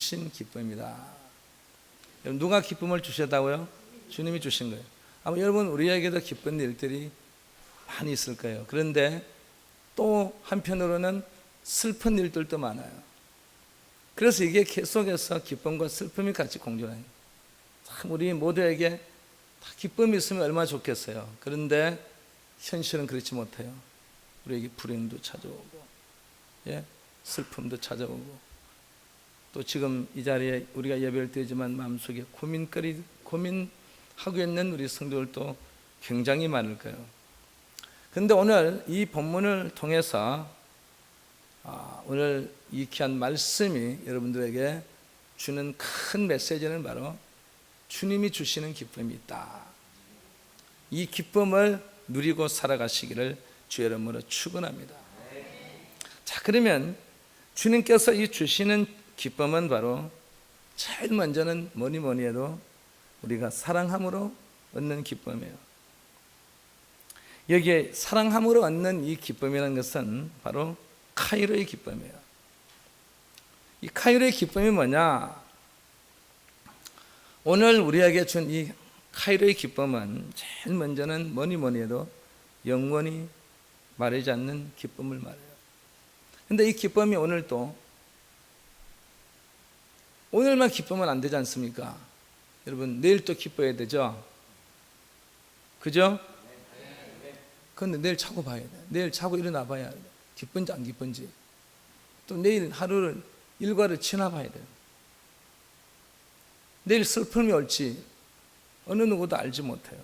주신 기쁨이다. 여러분, 누가 기쁨을 주셨다고요? 주님이 주신 거예요. 아마 여러분, 우리에게도 기쁜 일들이 많이 있을 거예요. 그런데 또 한편으로는 슬픈 일들도 많아요. 그래서 이게 계속해서 기쁨과 슬픔이 같이 공존해요. 참 우리 모두에게 다 기쁨이 있으면 얼마나 좋겠어요. 그런데 현실은 그렇지 못해요. 우리에게 불행도 찾아오고, 슬픔도 찾아오고, 또 지금 이 자리에 우리가 예배를 드리지만 마음속에 고민하고 있는 우리 성도들도 굉장히 많을 거예요. 그런데 오늘 이 본문을 통해서 오늘 이 귀한 말씀이 여러분들에게 주는 큰 메시지는 바로 주님이 주시는 기쁨이 있다. 이 기쁨을 누리고 살아가시기를 주의 이름으로 축원합니다. 자, 그러면 주님께서 이 주시는 기쁨은 바로 제일 먼저는 뭐니 해도 우리가 사랑함으로 얻는 기쁨이에요. 여기에 사랑함으로 얻는 이 기쁨이라는 것은 바로 카이로의 기쁨이에요. 이 카이로의 기쁨이 뭐냐? 오늘 우리에게 준 이 카이로의 기쁨은 제일 먼저는 뭐니 해도 영원히 마르지 않는 기쁨을 말해요. 그런데 이 기쁨이 오늘만 기쁘면 안 되지 않습니까? 여러분, 내일 또 기뻐야 되죠? 그죠? 그런데 내일 자고 봐야 돼. 내일 자고 일어나 봐야 돼. 기쁜지 안 기쁜지. 또 내일 하루를 일과를 지나봐야 돼요. 내일 슬픔이 올지 어느 누구도 알지 못해요.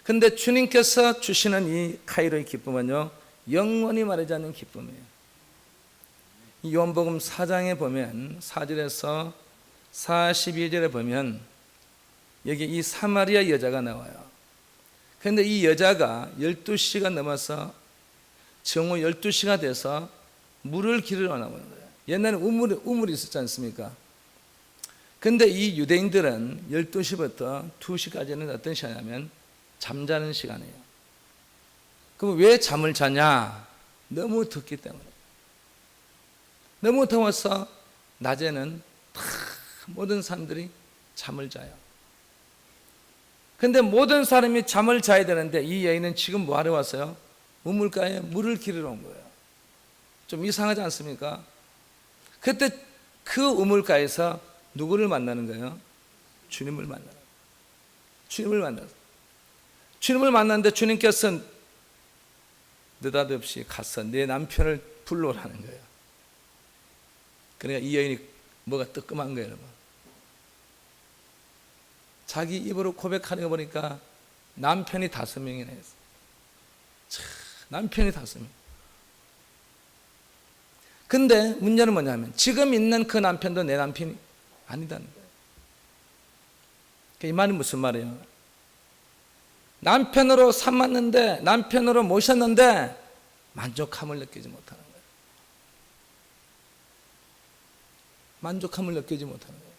그런데 주님께서 주시는 이 카이로의 기쁨은요, 영원히 마르지 않는 기쁨이에요. 이 요한복음 4장에 보면 4절에서 42절에 보면 여기 이 사마리아 여자가 나와요. 그런데 이 여자가 12시가 넘어서 정오 12시가 돼서 물을 기르러 나오는 거예요. 옛날에 우물이 있었지 않습니까? 그런데 이 유대인들은 12시부터 2시까지는 어떤 시간이냐면 잠자는 시간이에요. 그럼 왜 잠을 자냐? 너무 덥기 때문에. 너무 더워서 낮에는 다 모든 사람들이 잠을 자요. 그런데 모든 사람이 잠을 자야 되는데 이 여인은 지금 뭐 하러 왔어요? 우물가에 물을 기르러 온 거예요. 좀 이상하지 않습니까? 그때 그 우물가에서 누구를 만나는 거예요? 주님을 만나는 거예요. 주님을 만났는데 주님께서 느닷없이 가서 내 남편을 불러오라는 거예요. 그러니까 이 여인이 뭐가 뜨끔한 거예요, 여러분. 자기 입으로 고백하는 거 보니까 남편이 5명이나 했어요. 남편이 5명. 근데 문제는 뭐냐면 지금 있는 그 남편도 내 남편이 아니다는 거예요. 이 말이 무슨 말이에요? 남편으로 삼았는데, 남편으로 모셨는데 만족함을 느끼지 못하는 거예요. 만족함을 느끼지 못하는 거예요.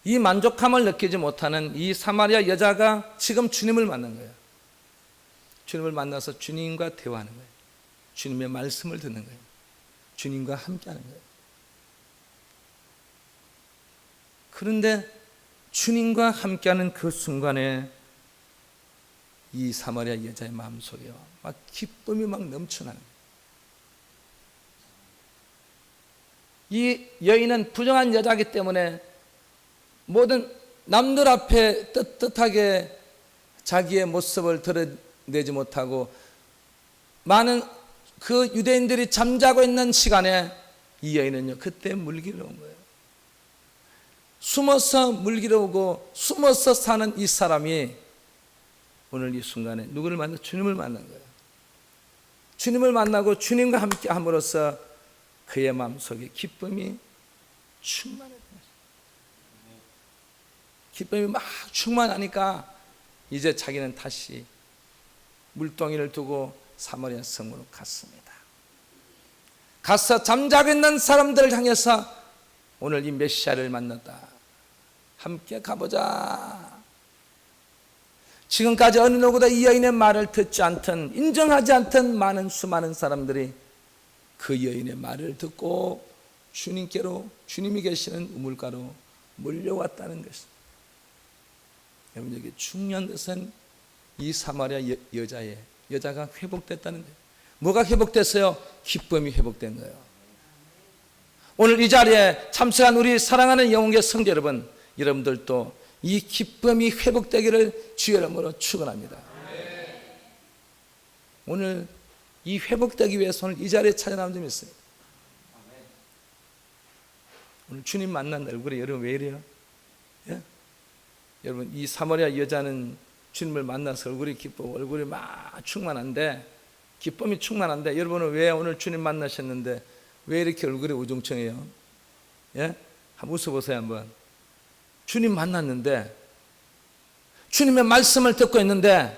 이 만족함을 느끼지 못하는 이 사마리아 여자가 지금 주님을 만난 거예요. 주님을 만나서 주님과 대화하는 거예요. 주님의 말씀을 듣는 거예요. 주님과 함께하는 거예요. 그런데 주님과 함께하는 그 순간에 이 사마리아 여자의 마음속에요, 막 기쁨이 막 넘쳐나는 거예요. 이 여인은 부정한 여자이기 때문에 모든 남들 앞에 떳떳하게 자기의 모습을 드러내지 못하고 많은 그 유대인들이 잠자고 있는 시간에 이 여인은요, 그때 물기로 온 거예요. 숨어서 물기로 오고 숨어서 사는 이 사람이 오늘 이 순간에 누구를 만나? 주님을 만난 거예요. 주님을 만나고 주님과 함께 함으로써 그의 마음속에 기쁨이 충만했던 거예요. 기쁨이 막 충만하니까 이제 자기는 다시 물동이를 두고 사마리아 성으로 갔습니다. 가서 잠자고 있는 사람들을 향해서 오늘 이 메시아를 만났다. 함께 가보자. 지금까지 어느 누구도 이 여인의 말을 듣지 않던, 인정하지 않던 수많은 사람들이 그 여인의 말을 듣고 주님께로, 주님이 계시는 우물가로 몰려왔다는 것입니다. 여러분, 여기 중요한 것은 이 사마리아 여자가 회복됐다는 거예요. 뭐가 회복됐어요? 기쁨이 회복된 거예요. 오늘 이 자리에 참석한 우리 사랑하는 영혼의 성도 여러분, 여러분들도 이 기쁨이 회복되기를 주의 이름으로 축원합니다. 오늘 이 회복되기 위해서 오늘 이 자리에 찾아나온 점이 있어요. 오늘 주님 만난 얼굴이 여러분 왜 이래요? 예? 여러분, 이 사마리아 여자는 주님을 만나서 얼굴이 기쁘고 얼굴이 막 충만한데, 기쁨이 충만한데, 여러분은 왜 오늘 주님 만나셨는데 왜 이렇게 얼굴이 우중청해요? 예? 한번 웃어보세요. 한번. 주님 만났는데, 주님의 말씀을 듣고 있는데,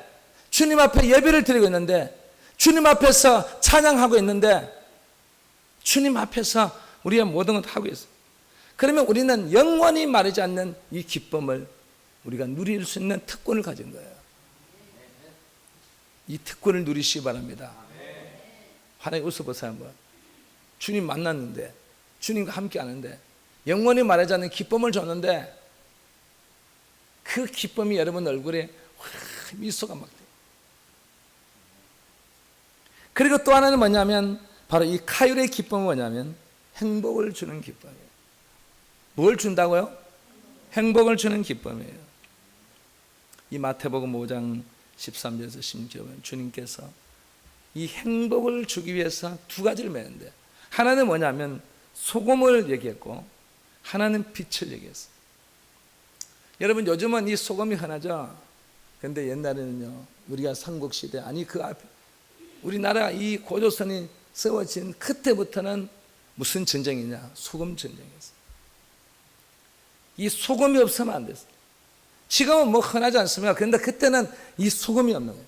주님 앞에 예배를 드리고 있는데, 주님 앞에서 찬양하고 있는데, 주님 앞에서 우리의 모든 것 하고 있어요. 그러면 우리는 영원히 마르지 않는 이 기쁨을 우리가 누릴 수 있는 특권을 가진 거예요. 이 특권을 누리시기 바랍니다. 환하게 웃어보세요. 한번. 주님 만났는데, 주님과 함께 하는데, 영원히 마르지 않는 기쁨을 줬는데, 그 기쁨이 여러분 얼굴에 미소가 막 돼요. 그리고 또 하나는 뭐냐면, 바로 이 카이로의 기쁨은 뭐냐면 행복을 주는 기쁨이에요. 뭘 준다고요? 행복을 주는 기쁨이에요. 이 마태복음 5장 13절에서 16절에 보면 주님께서 이 행복을 주기 위해서 두 가지를 매는데, 하나는 뭐냐면 소금을 얘기했고, 하나는 빛을 얘기했어요. 여러분, 요즘은 이 소금이 흔하죠. 그런데 옛날에는요, 우리가 삼국시대, 아니 그 앞에 우리나라 이 고조선이 세워진 그때부터는 무슨 전쟁이냐? 소금 전쟁이었어요. 이 소금이 없으면 안 됐어요. 지금은 뭐 흔하지 않습니까? 그런데 그때는 이 소금이 없는 거예요.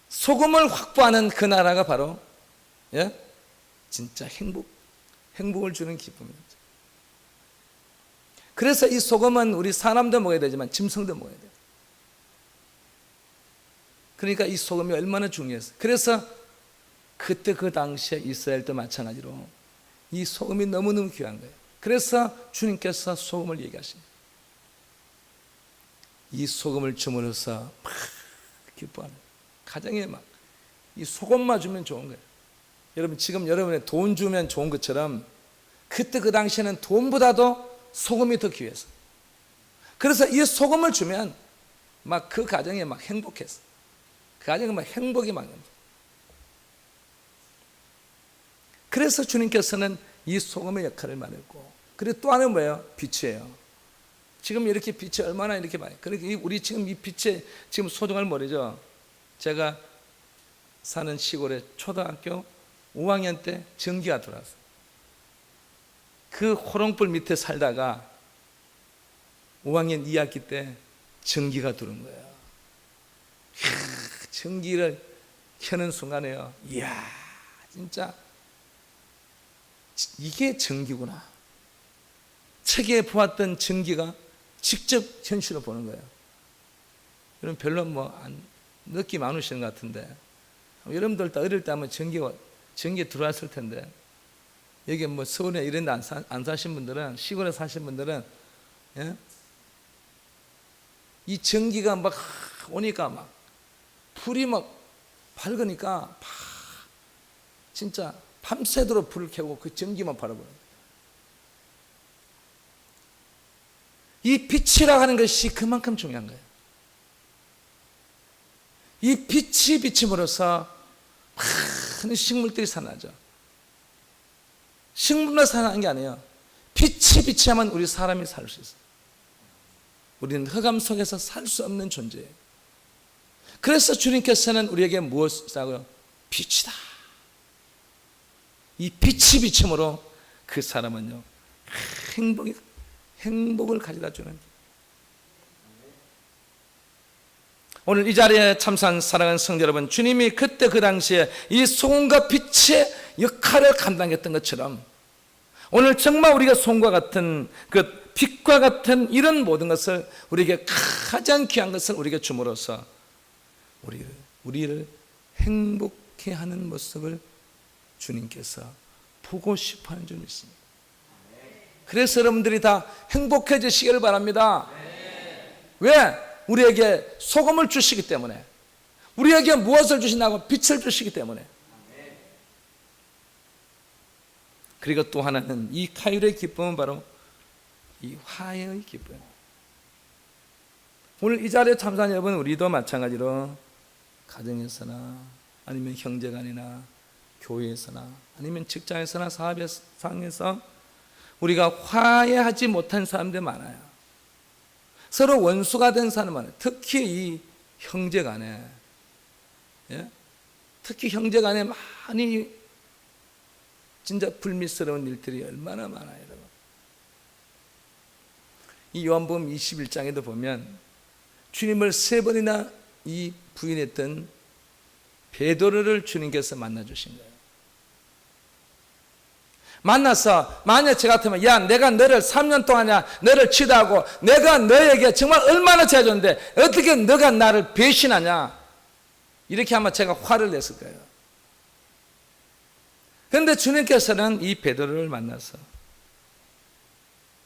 소금을 확보하는 그 나라가 바로, 예? 진짜 행복을 주는 기쁨입니다. 그래서 이 소금은 우리 사람도 먹어야 되지만 짐승도 먹어야 돼요. 그러니까 이 소금이 얼마나 중요했어요. 그래서 그때 그 당시에 이스라엘도 마찬가지로 이 소금이 너무너무 귀한 거예요. 그래서 주님께서 소금을 얘기하십니다. 이 소금을 줌으로써 막 기뻐하는, 가정에 막 이 소금만 주면 좋은 거예요. 여러분, 지금 여러분의 돈 주면 좋은 것처럼 그때 그 당시에는 돈보다도 소금이 더 귀했어요. 그래서 이 소금을 주면 막 그 가정에 막 행복했어요. 그 가정에 막 행복이 막. 그래서 주님께서는 이 소금의 역할을 말했고, 그리고 또 하나는 뭐예요? 빛이에요. 지금 이렇게 빛이 얼마나 이렇게 많아요. 그러니까 우리 지금 이 빛에 지금 소중함을 모르죠. 제가 사는 시골에 초등학교 5학년 때 전기가 들어왔어요. 그 호롱불 밑에 살다가 5학년 2학기 때 전기가 들어온 거예요. 전기를 켜는 순간에요, 이야, 진짜 이게 전기구나. 책에 보았던 전기가 직접 현실로 보는 거예요. 여러분, 별로 느낌 안 오시는 것 같은데, 여러분들도 어릴 때 하면 전기 들어왔을 텐데, 여기 뭐 서울에 이런 데 안 사신 분들은, 시골에 사신 분들은, 예? 이 전기가 막 오니까 막 불이 막 밝으니까 진짜 밤새도록 불을 켜고 그 전기만 바라보는 거예요. 이 빛이라고 하는 것이 그만큼 중요한 거예요. 이 빛이 비침으로써 많은 식물들이 살아나죠. 식물만 살아나는 게 아니에요. 빛이 비치야만 우리 사람이 살 수 있어요. 우리는 흑암 속에서 살 수 없는 존재예요. 그래서 주님께서는 우리에게 무엇이라고요? 빛이다. 이 빛이 비침으로 그 사람은요, 행복을 가져다 주는. 오늘 이 자리에 참석한 사랑하는 성도 여러분, 주님이 그때 그 당시에 이 소금과 빛의 역할을 감당했던 것처럼, 오늘 정말 우리가 소금과 같은 그 빛과 같은 이런 모든 것을, 우리에게 가장 귀한 것을 우리에게 줌으로써 우리를 행복해 행복해 하는 모습을 주님께서 보고 싶어 하는 줄 믿습니다. 그래서 여러분들이 다 행복해지시기를 바랍니다. 왜? 우리에게 소금을 주시기 때문에, 우리에게 무엇을 주신다고? 빛을 주시기 때문에. 그리고 또 하나는 이 카이로의 기쁨은 바로 이 화해의 기쁨입니다. 오늘 이 자리에 참석한 여러분, 우리도 마찬가지로 가정에서나 아니면 형제간이나 교회에서나 아니면 직장에서나 사업상에서 우리가 화해하지 못한 사람들 많아요. 서로 원수가 된 사람 많아요. 특히 이 형제간에, 특히 형제간에 많이 진짜 불미스러운 일들이 얼마나 많아요, 여러분. 이 요한복음 21장에도 보면 주님을 3번이나 이 부인했던 베드로를 주님께서 만나 주신 거예요. 만나서 만약 저 같으면, 야, 내가 너를 3년 동안이나 너를 치다하고 내가 너에게 정말 얼마나 잘해줬는데 어떻게 너가 나를 배신하냐, 이렇게 아마 제가 화를 냈을 거예요. 그런데 주님께서는 이 베드로를 만나서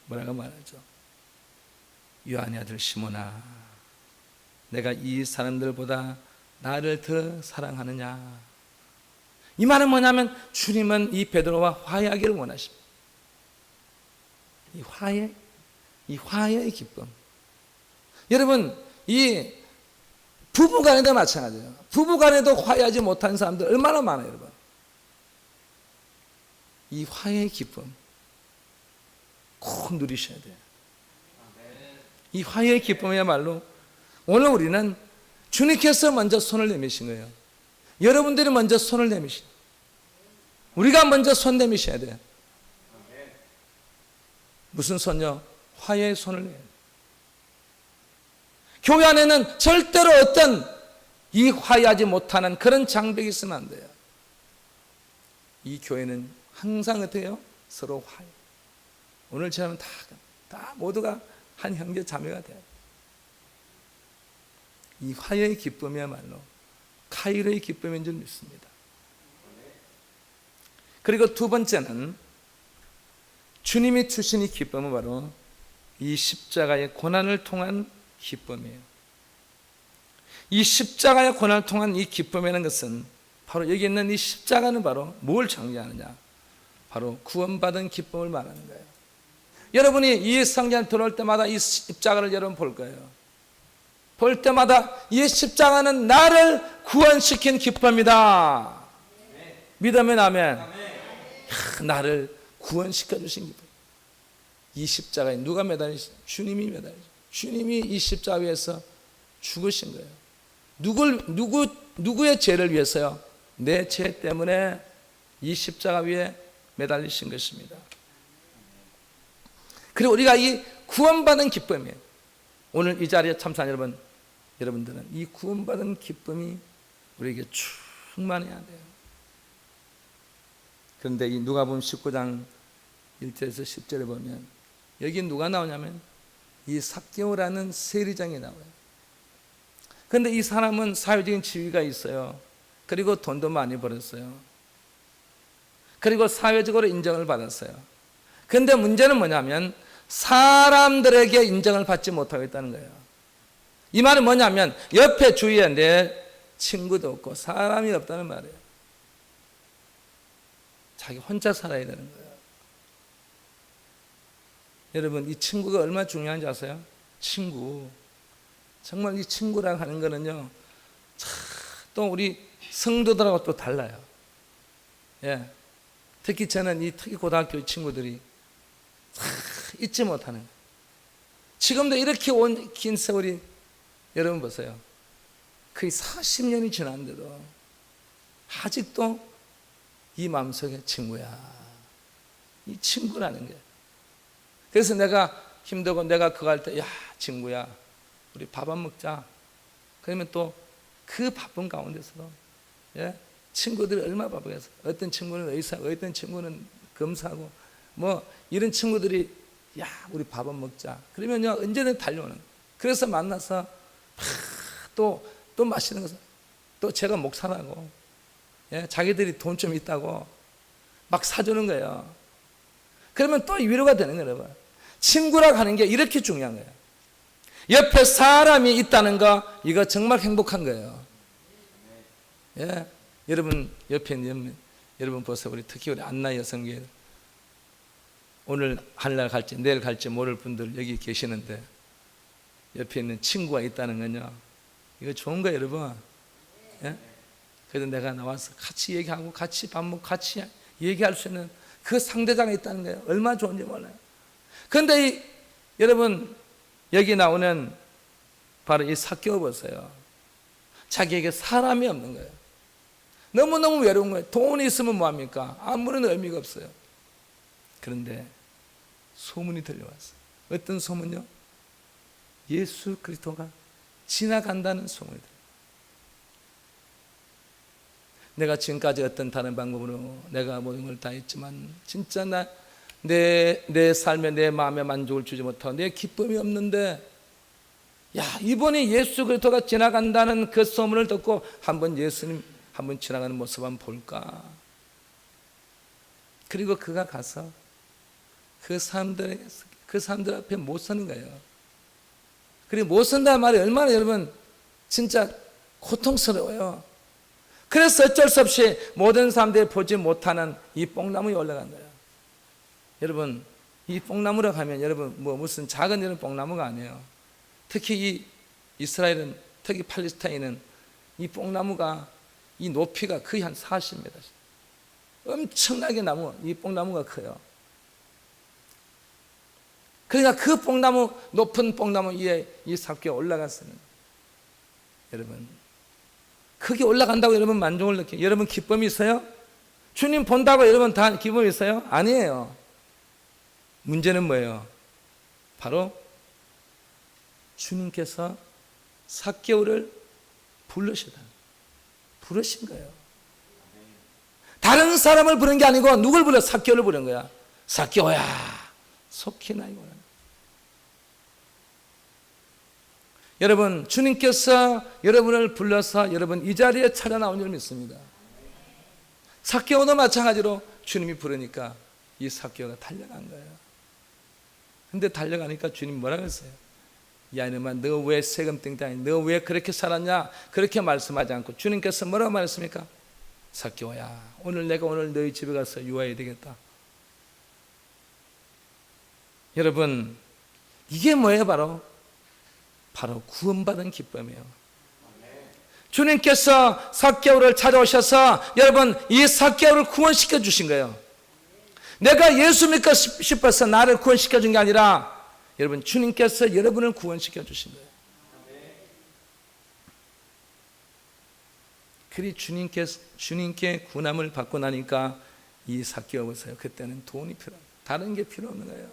뭐라고 말하죠? 요한의 아들 시몬아, 내가 이 사람들보다 나를 더 사랑하느냐. 이 말은 뭐냐면 주님은 이 베드로와 화해하기를 원하십니다. 이 화해의 기쁨. 여러분, 이 부부간에도 마찬가지예요. 부부간에도 화해하지 못한 사람들 얼마나 많아요, 여러분. 이 화해의 기쁨 꼭 누리셔야 돼요. 이 화해의 기쁨이야말로 오늘 우리는 주님께서 먼저 손을 내미신 거예요. 여러분들이 먼저 손을 내미신, 우리가 먼저 손 내미셔야 돼요. 무슨 손요? 화해의 손을 내요. 교회 안에는 절대로 어떤 이 화해하지 못하는 그런 장벽이 있으면 안 돼요. 이 교회는 항상 어떻게 해요? 서로 화해. 오늘처럼 다 모두가 한 형제 자매가 돼요. 이 화해의 기쁨이야말로 카이로의 기쁨인 줄 믿습니다. 그리고 두 번째는 주님이 주신 이 기쁨은 바로 이 십자가의 고난을 통한 기쁨이에요. 이 십자가의 고난을 통한 이 기쁨이라는 것은 바로 여기 있는 이 십자가는 바로 뭘 장려하느냐? 바로 구원받은 기쁨을 말하는 거예요. 여러분이 이 성전에 들어올 때마다 이 십자가를 여러분 볼 거예요. 볼 때마다 이 십자가는 나를 구원시킨 기쁨이다. 믿으면 아멘. 나를 구원시켜 주신 기쁨. 이 십자가에 누가 매달리시? 주님이 매달리시. 주님이 이 십자가 위에서 죽으신 거예요. 누구의 죄를 위해서요? 내 죄 때문에 이 십자가 위에 매달리신 것입니다. 그리고 우리가 이 구원받은 기쁨이에요. 오늘 이 자리에 참석한 여러분들은 이 구원받은 기쁨이 우리에게 충만해야 돼요. 그런데 이 누가복음 19장 1절에서 10절에 보면 여기 누가 나오냐면 이 삭개오라는 세리장이 나와요. 그런데 이 사람은 사회적인 지위가 있어요. 그리고 돈도 많이 벌었어요. 그리고 사회적으로 인정을 받았어요. 그런데 문제는 뭐냐면 사람들에게 인정을 받지 못하고 있다는 거예요. 이 말은 뭐냐면 옆에 주위에 내 친구도 없고 사람이 없다는 말이에요. 자기 혼자 살아야 되는 거예요. 여러분, 이 친구가 얼마나 중요한지 아세요? 친구. 정말 이 친구라고 하는 거는요, 또 우리 성도들하고 또 달라요. 예. 특히 저는 이 특히 고등학교 친구들이 잊지 못하는 거예요. 지금도 이렇게 온 긴 세월이, 여러분 보세요. 거의 40년이 지났는데도 아직도 이 마음속에 친구야. 이 친구라는 거예요. 그래서 내가 힘들고 내가 그거 할 때, 야, 친구야, 우리 밥 안 먹자. 그러면 또 그 바쁜 가운데서도, 예? 친구들이 얼마나 바쁘겠어. 어떤 친구는 의사고, 어떤 친구는 검사고, 뭐 이런 친구들이, 야, 우리 밥 안 먹자. 그러면요, 언제든 달려오는 거예요. 그래서 만나서 또 마시는 것은 또 제가 목사라고 예? 자기들이 돈 좀 있다고 막 사주는 거예요. 그러면 또 위로가 되는 거예요. 여러분. 친구라고 하는 게 이렇게 중요한 거예요. 옆에 사람이 있다는 거, 이거 정말 행복한 거예요. 예? 여러분 옆에 있는 여러분 보세요. 우리 특히 우리 안나 여성교회 오늘 하늘날 갈지 내일 갈지 모를 분들 여기 계시는데 옆에 있는 친구가 있다는 건요, 이거 좋은 거예요, 여러분. 예? 그래서 내가 나와서 같이 얘기하고 같이 밥 먹고 같이 얘기할 수 있는 그 상대자가 있다는 거예요. 얼마나 좋은지 몰라요. 그런데 여러분 여기 나오는 바로 이 삭개오 보세요. 자기에게 사람이 없는 거예요. 너무너무 외로운 거예요. 돈이 있으면 뭐합니까? 아무런 의미가 없어요. 그런데 소문이 들려왔어요. 어떤 소문요? 예수 그리스도가 지나간다는 소문이 들려요. 내가 지금까지 어떤 다른 방법으로 내가 모든 걸 다 했지만 진짜 내 삶에 내 마음에 만족을 주지 못하고 내 기쁨이 없는데, 야, 이번에 예수 그리스도가 지나간다는 그 소문을 듣고 한번 예수님 한번 지나가는 모습 한번 볼까. 그리고 그가 가서 그 사람들 앞에 못 서는 거예요. 그리고 못 선다는 말이 얼마나 여러분 진짜 고통스러워요. 그래서 어쩔 수 없이 모든 사람들이 보지 못하는 이 뽕나무에 올라간 거예요. 여러분 이 뽕나무라고 하면 여러분 뭐 무슨 작은 이런 뽕나무가 아니에요. 특히 이 이스라엘은, 특히 팔레스타인은 이 뽕나무가 이 높이가 거의 한 40m. 엄청나게 이 뽕나무가 커요. 그러니까 그 뽕나무, 높은 뽕나무 위에 이 삭개가 올라갔어요. 여러분 거기 올라간다고 여러분 만족을 느껴요? 여러분 기쁨이 있어요? 주님 본다고 여러분 다 기쁨이 있어요? 아니에요. 문제는 뭐예요? 바로 주님께서 삭개오를 부르신 거예요. 다른 사람을 부른 게 아니고 누굴 불러? 삭개오를 부른 거야. 삭개오야, 속히 나에게 오라. 여러분 주님께서 여러분을 불러서 여러분 이 자리에 찾아 나온 줄 믿습니다. 삭개오도 마찬가지로 주님이 부르니까 이 삭개오가 달려간 거예요. 근데 달려가니까 주님 뭐라고 했어요? 야 이놈아, 너 왜 세금 땡땡이, 너 왜 그렇게 살았냐? 그렇게 말씀하지 않고 주님께서 뭐라고 말했습니까? 삭개오야, 오늘 내가 너희 집에 가서 유하해야 되겠다. 여러분 이게 뭐예요? 바로 구원받은 기쁨이에요. 주님께서 삭개오를 찾아오셔서 여러분 이 삭개오를 구원시켜 주신 거예요. 내가 예수 믿고 싶어서 나를 구원시켜 준 게 아니라 여러분 주님께서 여러분을 구원시켜 주신 거예요. 그리 주님께 구원함을 받고 나니까 이 삭개오 보세요. 그때는 돈이 필요합니다. 다른 게 필요 없는 거예요.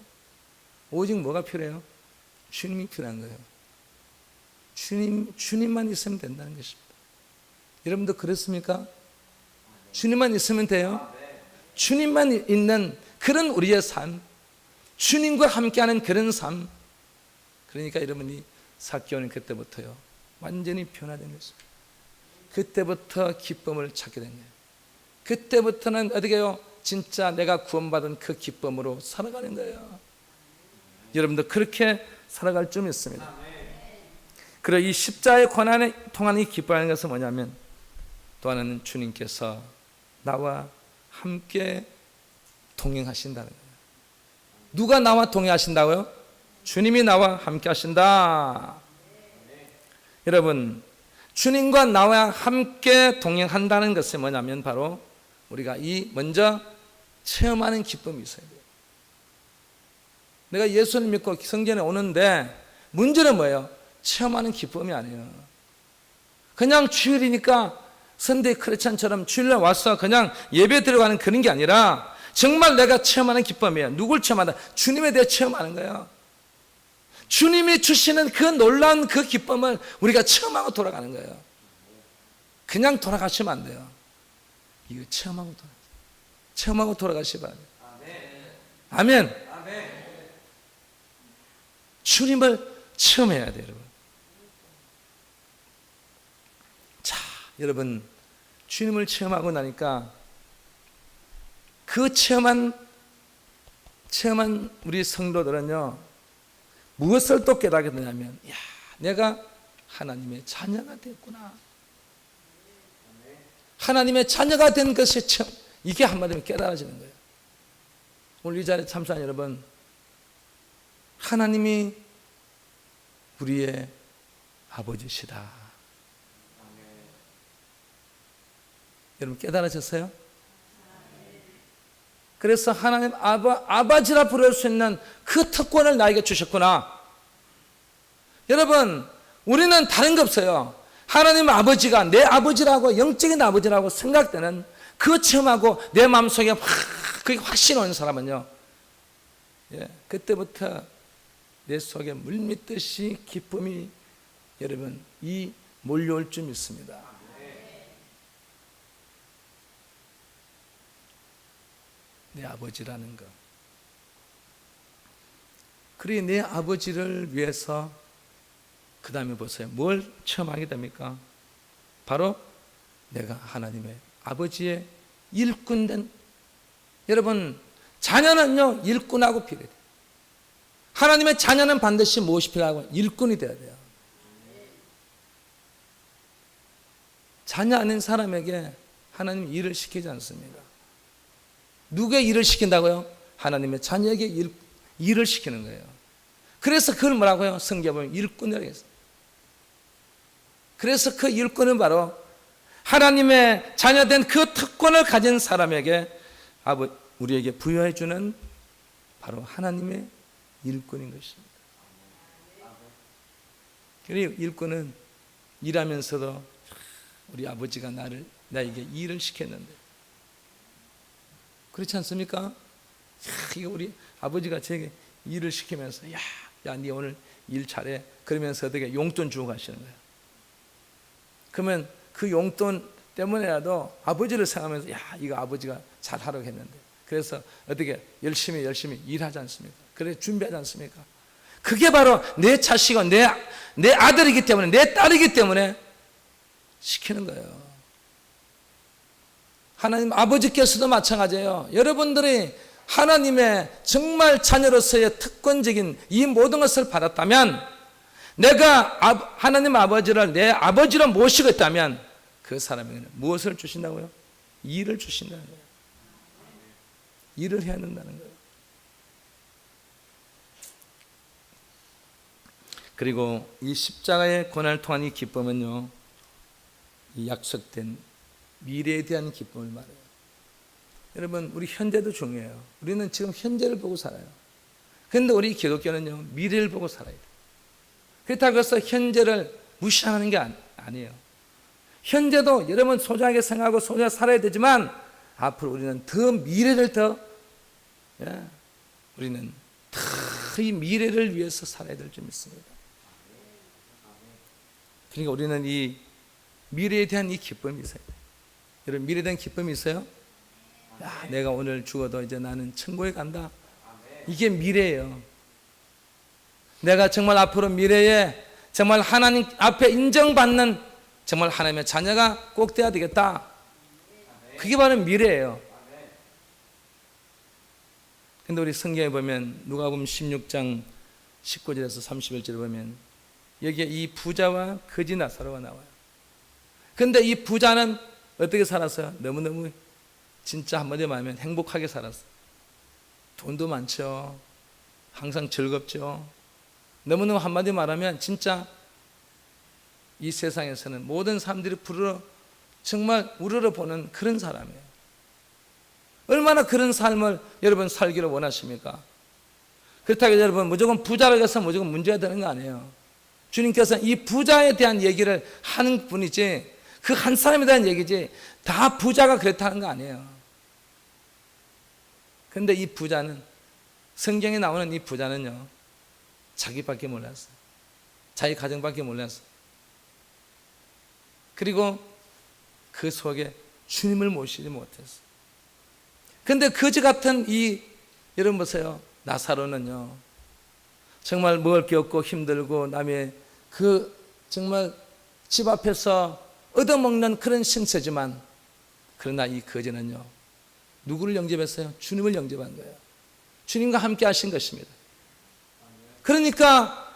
오직 뭐가 필요해요? 주님이 필요한 거예요. 주님만 있으면 된다는 것입니다. 여러분도 그렇습니까? 주님만 있으면 돼요? 주님만 있는 그런 우리의 삶, 주님과 함께하는 그런 삶. 그러니까 여러분이 삭개오는 그때부터요 완전히 변화된 것입니다. 그때부터 기쁨을 찾게 된 거예요. 그때부터는 어떻게 해요? 진짜 내가 구원받은 그 기쁨으로 살아가는 거예요. 여러분도 그렇게 살아갈 줄 믿습니다. 그리고 이 십자의 고난에 통한 이 기뻐하는 것은 뭐냐면 또 하나는 주님께서 나와 함께 동행하신다는 거예요. 누가 나와 동행하신다고요? 주님이 나와 함께 하신다. 여러분 주님과 나와 함께 동행한다는 것은 뭐냐면 바로 우리가 먼저 체험하는 기쁨이 있어야 돼요. 내가 예수를 믿고 성전에 오는데 문제는 뭐예요? 체험하는 기쁨이 아니에요. 그냥 주일이니까 선데이 크리스찬처럼 주일날 와서 그냥 예배 드려가는 그런 게 아니라 정말 내가 체험하는 기쁨이에요. 누굴 체험한다? 주님에 대해 체험하는 거예요. 주님이 주시는 그 놀라운 그 기쁨을 우리가 체험하고 돌아가는 거예요. 그냥 돌아가시면 안 돼요. 이거 체험하고 돌아가시 바랍니다. 아멘. 주님을 체험해야 돼요, 여러분. 자, 여러분 주님을 체험하고 나니까 그 체험한 우리 성도들은요, 무엇을 또 깨닫게 되냐면, 야, 내가 하나님의 자녀가 됐구나. 하나님의 자녀가 된 것이 참, 이게 한마디로 깨달아지는 거예요. 오늘 이 자리에 참석한 여러분, 하나님이 우리의 아버지시다. 여러분 깨달아졌어요? 그래서 하나님 아버지라 부를 수 있는 그 특권을 나에게 주셨구나. 여러분, 우리는 다른 거 없어요. 하나님 아버지가 내 아버지라고, 영적인 아버지라고 생각되는 그 체험하고 내 마음속에 그게 확신 오는 사람은요, 그때부터 내 속에 물밀듯이 기쁨이 여러분 이 몰려올 줄 믿습니다. 내 아버지라는 것. 그래, 내 아버지를 위해서 그 다음에 보세요. 뭘 체험하게 됩니까? 바로 내가 하나님의 아버지의 일꾼된, 여러분 자녀는요 일꾼하고 필요해요. 하나님의 자녀는 반드시 무엇이 필요하고? 일꾼이 되어야 돼요. 자녀 아닌 사람에게 하나님이 일을 시키지 않습니다. 누구의 일을 시킨다고요? 하나님의 자녀에게 일을 시키는 거예요. 그래서 그걸 뭐라고요? 성경에 보면 일꾼이라고 했어요. 그래서 그 일꾼은 바로 하나님의 자녀된 그 특권을 가진 사람에게 우리에게 부여해 주는 바로 하나님의 일꾼인 것입니다. 그리고 일꾼은 일하면서도 우리 아버지가 나에게 일을 시켰는데, 그렇지 않습니까? 이거 우리 아버지가 제게 일을 시키면서 네 오늘 일 잘해. 그러면서 어떻게 용돈 주고 가시는 거예요. 그러면 그 용돈 때문에라도 아버지를 생각하면서 이거 아버지가 잘하라고 했는데, 그래서 어떻게 열심히 일하지 않습니까? 그래 준비하지 않습니까? 그게 바로 내 자식은 내 아들이기 때문에, 내 딸이기 때문에 시키는 거예요. 하나님 아버지께서도 마찬가지예요. 여러분들이 하나님의 정말 자녀로서의 특권적인 이 모든 것을 받았다면, 내가 하나님 아버지를 내 아버지로 모시고 있다면 그 사람에게는 무엇을 주신다고요? 일을 주신다는 거예요. 일을 해야 된다는 거예요. 그리고 이 십자가의 고난을 통한 이 기쁨은요, 이 약속된 미래에 대한 기쁨을 말해요. 여러분, 우리 현재도 중요해요. 우리는 지금 현재를 보고 살아요. 그런데 우리 기독교는요, 미래를 보고 살아야 돼요. 그렇다고 해서 현재를 무시하는 게 아니에요. 현재도 여러분 소중하게 생각하고 소중하게 살아야 되지만, 앞으로 우리는 더 미래를 우리는 더 이 미래를 위해서 살아야 될 줄 믿습니다. 그러니까 우리는 이 미래에 대한 이 기쁨이 있어야 돼요. 여러분, 미래에 대한 기쁨이 있어요? 내가 오늘 죽어도 이제 나는 천국에 간다. 이게 미래예요. 내가 정말 앞으로 미래에 정말 하나님 앞에 인정받는 정말 하나님의 자녀가 꼭 돼야 되겠다. 그게 바로 미래예요. 근데 우리 성경에 보면 누가복음 16장 19절에서 31절에 보면 여기에 이 부자와 거지 나사로가 나와요. 근데 이 부자는 어떻게 살았어요? 너무너무 진짜 한마디로 말하면 행복하게 살았어요. 돈도 많죠. 항상 즐겁죠. 너무너무 한마디로 말하면 진짜 이 세상에서는 모든 사람들이 정말 우러러 보는 그런 사람이에요. 얼마나 그런 삶을 여러분 살기를 원하십니까? 그렇다고 해서 여러분 무조건 부자라고 해서 무조건 문제가 되는 거 아니에요. 주님께서는 이 부자에 대한 얘기를 하는 분이지, 그 한 사람에 대한 얘기지 다 부자가 그렇다는 거 아니에요. 그런데 이 부자는, 성경에 나오는 이 부자는요, 자기밖에 몰랐어요. 자기 가정밖에 몰랐어요. 그리고 그 속에 주님을 모시지 못했어요. 그런데 거지 같은 여러분 보세요. 나사로는요, 정말 먹을 게 없고 힘들고 남의 정말 집 앞에서 얻어먹는 그런 신세지만 그러나 이 거지는요, 누구를 영접했어요? 주님을 영접한 거예요. 주님과 함께 하신 것입니다. 그러니까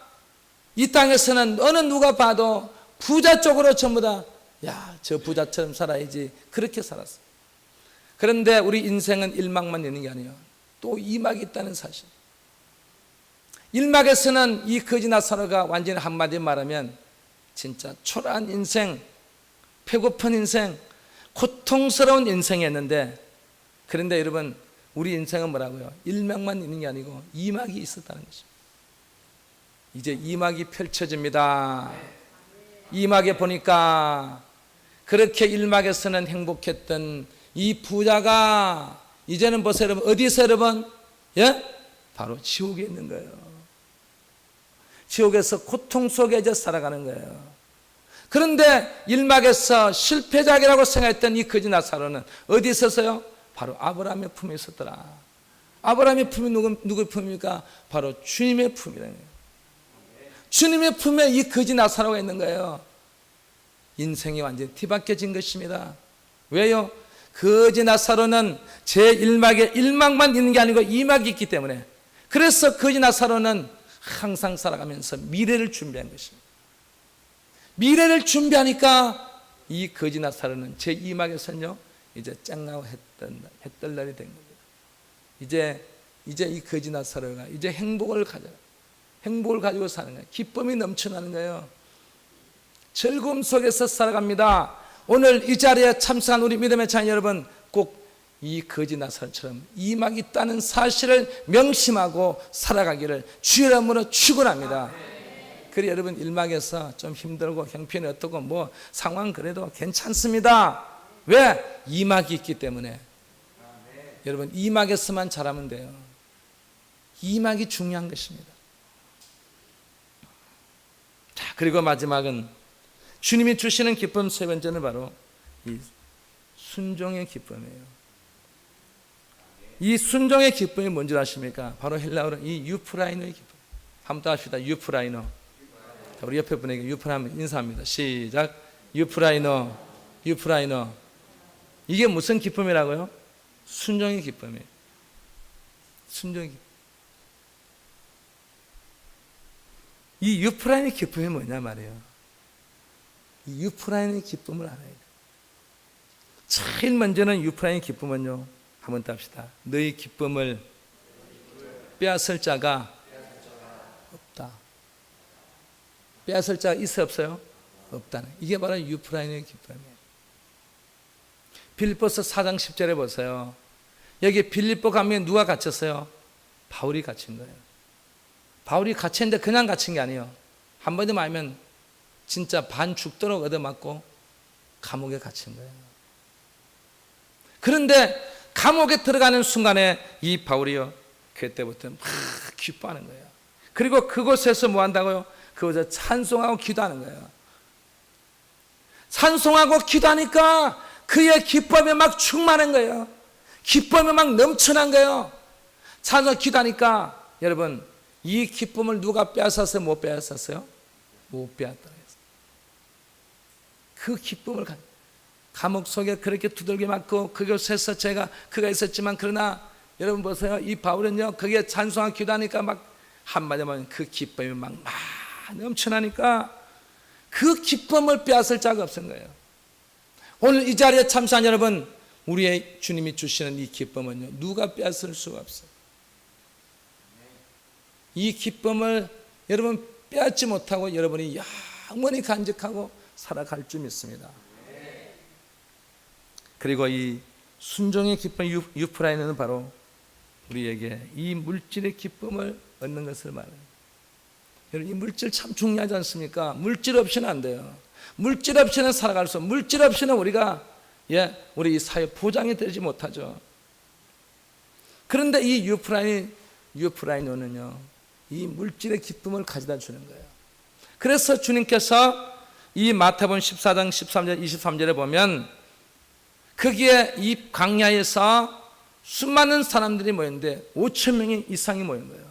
이 땅에서는 어느 누가 봐도 부자 쪽으로 전부 다, 야, 저 부자처럼 살아야지, 그렇게 살았어요. 그런데 우리 인생은 1막만 있는 게 아니에요. 또 2막이 있다는 사실. 1막에서는 이 거지 나사로가 완전히 한마디 말하면 진짜 초라한 인생, 배고픈 인생, 고통스러운 인생이었는데, 그런데 여러분, 우리 인생은 뭐라고요? 1막만 있는 게 아니고 2막이 있었다는 것입니다. 이제 2막이 펼쳐집니다. 2막에 보니까 그렇게 1막에서는 행복했던 이 부자가 이제는 보세요, 여러분. 어디서 여러분? 예? 바로 지옥에 있는 거예요. 지옥에서 고통 속에 이제 살아가는 거예요. 그런데 1막에서 실패작이라고 생각했던 이 거지 나사로는 어디 있었어요? 바로 아브라함의 품에 있었더라. 아브라함의 품이 누구의 품입니까? 바로 주님의 품이라는 거예요. 주님의 품에 이 거지 나사로가 있는 거예요. 인생이 완전히 뒤바뀌어진 것입니다. 왜요? 거지 나사로는 제1막에 1막만 있는 게 아니고 2막이 있기 때문에, 그래서 거지 나사로는 항상 살아가면서 미래를 준비한 것입니다. 미래를 준비하니까 이 거지 나사로는 제2막에서는요, 이제 쨍하고 했던 날이 된 겁니다. 이제 이 거지 나사로가 이제 행복을 가지고 사는 거예요. 기쁨이 넘쳐나는 거예요. 즐거움 속에서 살아갑니다. 오늘 이 자리에 참석한 우리 믿음의 자녀 여러분, 꼭 이 거지 나사로처럼 2막이 있다는 사실을 명심하고 살아가기를 주의 이름으로 축원합니다. 그래, 여러분 1막에서 좀 힘들고 형편이 어떻고 뭐 상황 그래도 괜찮습니다. 왜? 2막이 있기 때문에. 여러분 2막에서만 잘하면 돼요. 2막이 중요한 것입니다. 자, 그리고 마지막은 주님이 주시는 기쁨 세 번째는 바로 이 순종의 기쁨이에요. 이 순종의 기쁨이 뭔지 아십니까? 바로 헬라어로 이 유프라이노의 기쁨. 한번 더 합시다. 유프라이노. 자, 우리 옆에 분에게 유프라이노 인사합니다. 시작. 유프라이노. 유프라이노. 이게 무슨 기쁨이라고요? 순종의 기쁨이에요. 순종의 기쁨. 이 유프라이노의 기쁨이 뭐냐 말이에요. 이 유프라이노의 기쁨을 알아야 돼요. 제일 먼저는 유프라이노의 기쁨은요, 한번 더 합시다. 너희 기쁨을 빼앗을 자가 없다. 빼앗을 자가 있어 없어요? 없다는, 이게 바로 유프라이노의 기쁨이에요. 빌립보서 4장 10절에 보세요. 여기 빌립보 가면 누가 갇혔어요? 바울이 갇힌 거예요. 바울이 갇혔는데 그냥 갇힌 게 아니에요. 한 번에 말하면 진짜 반 죽도록 얻어맞고 감옥에 갇힌 거예요. 그런데 감옥에 들어가는 순간에 이 바울이요, 그때부터 막 기뻐하는 거예요. 그리고 그곳에서 뭐 한다고요? 그곳에서 찬송하고 기도하는 거예요. 찬송하고 기도하니까 그의 기쁨이 막 충만한 거예요. 기쁨이 막 넘쳐난 거예요. 찬송 기도하니까 여러분, 이 기쁨을 누가 빼앗았어요? 못 빼앗았어요? 못 빼앗더라고요. 그 기쁨을 감옥 속에 그렇게 두들겨 맞고 그곳에서 그가 있었지만, 그러나 여러분 보세요. 이 바울은요, 거기에 찬송하고 기도하니까 막 한마디 하면 그 기쁨이 막 넘쳐나니까 그 기쁨을 빼앗을 자가 없은 거예요. 오늘 이 자리에 참석한 여러분, 우리의 주님이 주시는 이 기쁨은요, 누가 빼앗을 수가 없어요. 이 기쁨을 여러분 빼앗지 못하고 여러분이 영원히 간직하고 살아갈 줄 믿습니다. 그리고 이 순종의 기쁨 유프라이노는 바로 우리에게 이 물질의 기쁨을 얻는 것을 말해요. 여러분, 이 물질 참 중요하지 않습니까? 물질 없이는 안 돼요. 물질 없이는 살아갈 수 없어요. 물질 없이는 우리가 우리 이 사회 보장이 되지 못하죠. 그런데 이 유프라이노는요, 이 물질의 기쁨을 가져다 주는 거예요. 그래서 주님께서 이 마태복음 14장 13절 23절에 보면 거기에 이 광야에서 수많은 사람들이 모였는데 5천 명 이상이 모인 거예요.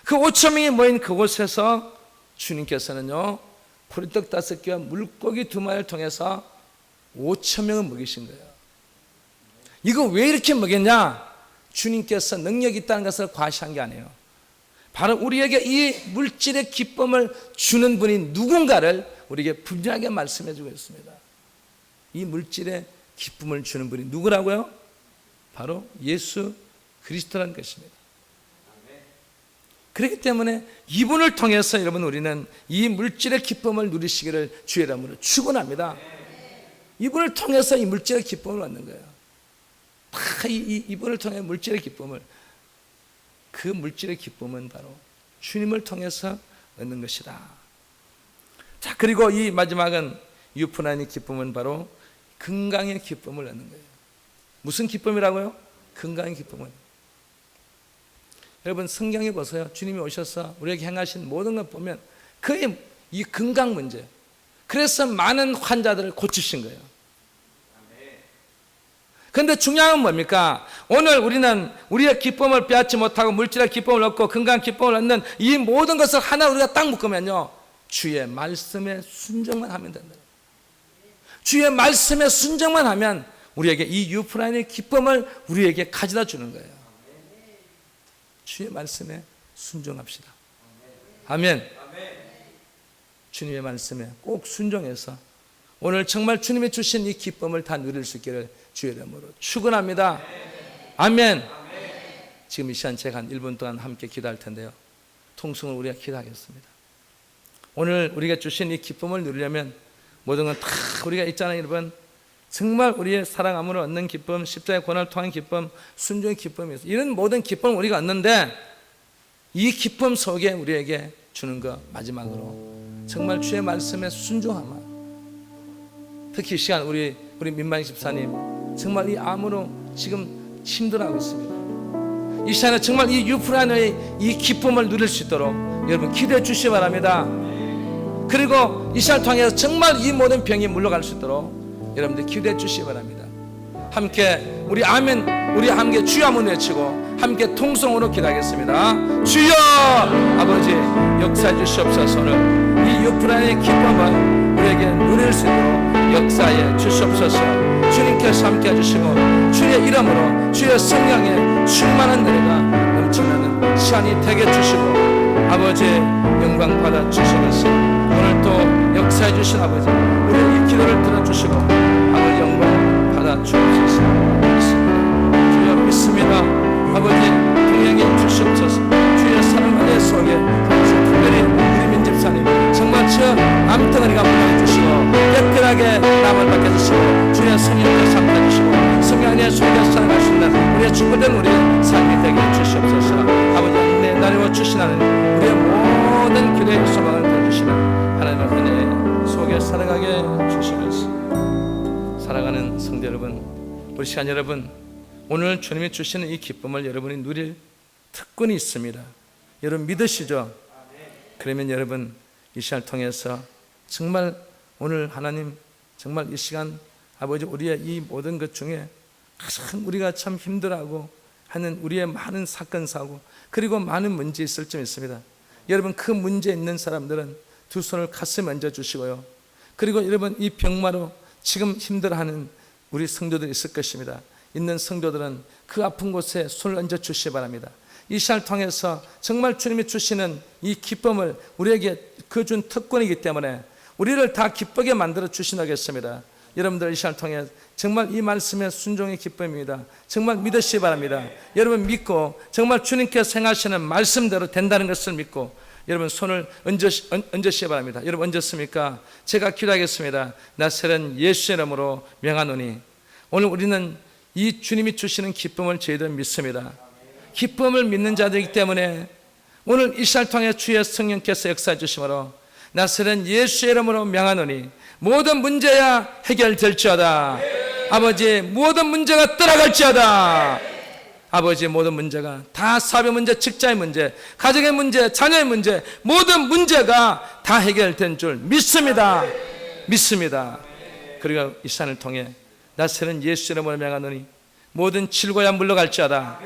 그 5천 명이 모인 그곳에서 주님께서는요, 보리떡 5개와 물고기 2마리를 통해서 5천 명을 먹이신 거예요. 이거 왜 이렇게 먹였냐? 주님께서 능력이 있다는 것을 과시한 게 아니에요. 바로 우리에게 이 물질의 기쁨을 주는 분이 누군가를 우리에게 분명하게 말씀해 주고 있습니다. 이 물질의 기쁨을 주는 분이 누구라고요? 바로 예수 그리스도라는 것입니다. 그렇기 때문에 이분을 통해서 여러분 우리는 이 물질의 기쁨을 누리시기를 주의 이름으로 축원합니다. 이분을 통해서 이 물질의 기쁨을 얻는 거예요. 다 이분을 통해 물질의 기쁨을, 그 물질의 기쁨은 바로 주님을 통해서 얻는 것이다. 자, 그리고 이 마지막은 유프라인의 기쁨은 바로 건강의 기쁨을 얻는 거예요. 무슨 기쁨이라고요? 건강의 기쁨은. 여러분 성경에 보세요. 주님이 오셔서 우리에게 행하신 모든 것 보면 거의 이 건강 문제, 그래서 많은 환자들을 고치신 거예요. 그런데 중요한 건 뭡니까? 오늘 우리는 우리의 기쁨을 빼앗지 못하고 물질의 기쁨을 얻고 건강 기쁨을 얻는 이 모든 것을 하나 우리가 딱 묶으면요, 주의 말씀에 순종만 하면 된다. 주의 말씀에 순종만 하면 우리에게 이 유프라인의 기쁨을 우리에게 가져다 주는 거예요. 주의 말씀에 순종합시다. 아멘. 주님의 말씀에 꼭 순종해서 오늘 정말 주님이 주신 이 기쁨을 다 누릴 수 있기를 주의 이름으로 축원합니다. 아멘. 지금 이 시간 제가 한 1분 동안 함께 기도할 텐데요, 통성을 우리가 기도하겠습니다. 오늘 우리가 주신 이 기쁨을 누리려면 모든 건 다 우리가 있잖아요, 여러분. 정말 우리의 사랑함으로 얻는 기쁨, 십자가의 고난을 통한 기쁨, 순종의 기쁨이 있어요. 이런 모든 기쁨을 우리가 얻는데 이 기쁨 속에 우리에게 주는 것 마지막으로 정말 주의 말씀에 순종하마. 특히 이 시간 우리 민만희 집사님 정말 이 암으로 지금 힘들어하고 있습니다. 이 시간에 정말 이 유프라인의 이 기쁨을 누릴 수 있도록 여러분 기도해 주시기 바랍니다. 그리고 이 시간을 통해서 정말 이 모든 병이 물러갈 수 있도록 여러분들 기도해 주시기 바랍니다. 함께 우리 아멘, 우리 함께 주여 한번 외치고 함께 통성으로 기도하겠습니다. 주여! 아버지 역사해 주시옵소서. 오늘 이 유프라인의 기쁨을 우리에게 누릴 수 있도록 역사해 주시옵소서. 주님께서 함께 해주시고 주의 이름으로 주의 성령의 충만한 은혜가 넘쳐나는 시간이 되게 해주시고 아버지 영광 받아 주시면서 오늘 또 역사해 주신 아버지 우리의 이 기도를 들어주시고 아버지 영광 받아 주옵소서. 믿습니다. 주여 믿습니다. 아버지 동행해 주시옵소서. 주의 사랑 은혜 속에 특별히 우리 민집사님 정말 저 암덩어리가 물러해 주시고 깨끗하게 남을 받게 해주시고 주의 성령께서 함께 해주시고 성령 안에 속에 살아가신다 우리의 축복된 우리의 삶이 되게 해주시옵소서. 아버지 내 나리와 주시나는 우리의 모든 기도의 소망을 들어주시는 하나님의 은혜 속에 살아가게 주시면서 살아가는 성도 여러분, 우리 시간 여러분, 오늘 주님이 주시는 이 기쁨을 여러분이 누릴 특권이 있습니다. 여러분 믿으시죠? 그러면 여러분 이 시간을 통해서 정말 오늘 하나님 정말 이 시간 아버지 우리의 이 모든 것 중에 가장 우리가 참 힘들어하고 하는 우리의 많은 사건 사고 그리고 많은 문제 있을 점 있습니다. 여러분 그 문제 있는 사람들은 두 손을 가슴에 얹어 주시고요, 그리고 여러분 이 병마로 지금 힘들어하는 우리 성도들이 있을 것입니다. 있는 성도들은 그 아픈 곳에 손을 얹어 주시기 바랍니다. 이 시간을 통해서 정말 주님이 주시는 이 기쁨을 우리에게 그 준 특권이기 때문에 우리를 다 기쁘게 만들어 주시겠습니다. 여러분들 이 시간을 통해 정말 이 말씀의 순종의 기쁨입니다. 정말 믿으시기 바랍니다. 여러분 믿고 정말 주님께서 행하시는 말씀대로 된다는 것을 믿고 여러분 손을 얹으시기 바랍니다. 여러분 얹었습니까? 제가 기도하겠습니다. 나사렛 예수의 이름으로 명하노니 오늘 우리는 이 주님이 주시는 기쁨을 저희들 믿습니다. 기쁨을 믿는 자들이기 때문에 오늘 이 시간을 통해 주의 성령께서 역사해 주심으로 나사렛 예수의 이름으로 명하노니 모든 문제야 해결될지어다. 아버지 모든 문제가 떠나갈지어다. 아버지 모든 문제가 다 사업의 문제, 직장의 문제, 가정의 문제, 자녀의 문제, 모든 문제가 다 해결된 줄 믿습니다. 믿습니다. 그리고 이 시간을 통해 나사렛 예수 이름으로 명하노니 모든 질고야 물러갈지어다.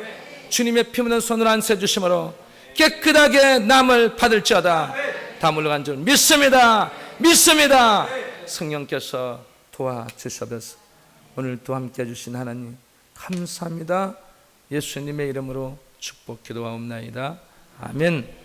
주님의 피 묻은 손으로 안수해 주심으로 깨끗하게 남을 받을지어다. 다 물러간 줄 믿습니다. 믿습니다. 성령께서 도와주셔서 오늘도 함께 해주신 하나님 감사합니다. 예수님의 이름으로 축복 기도하옵나이다. 아멘.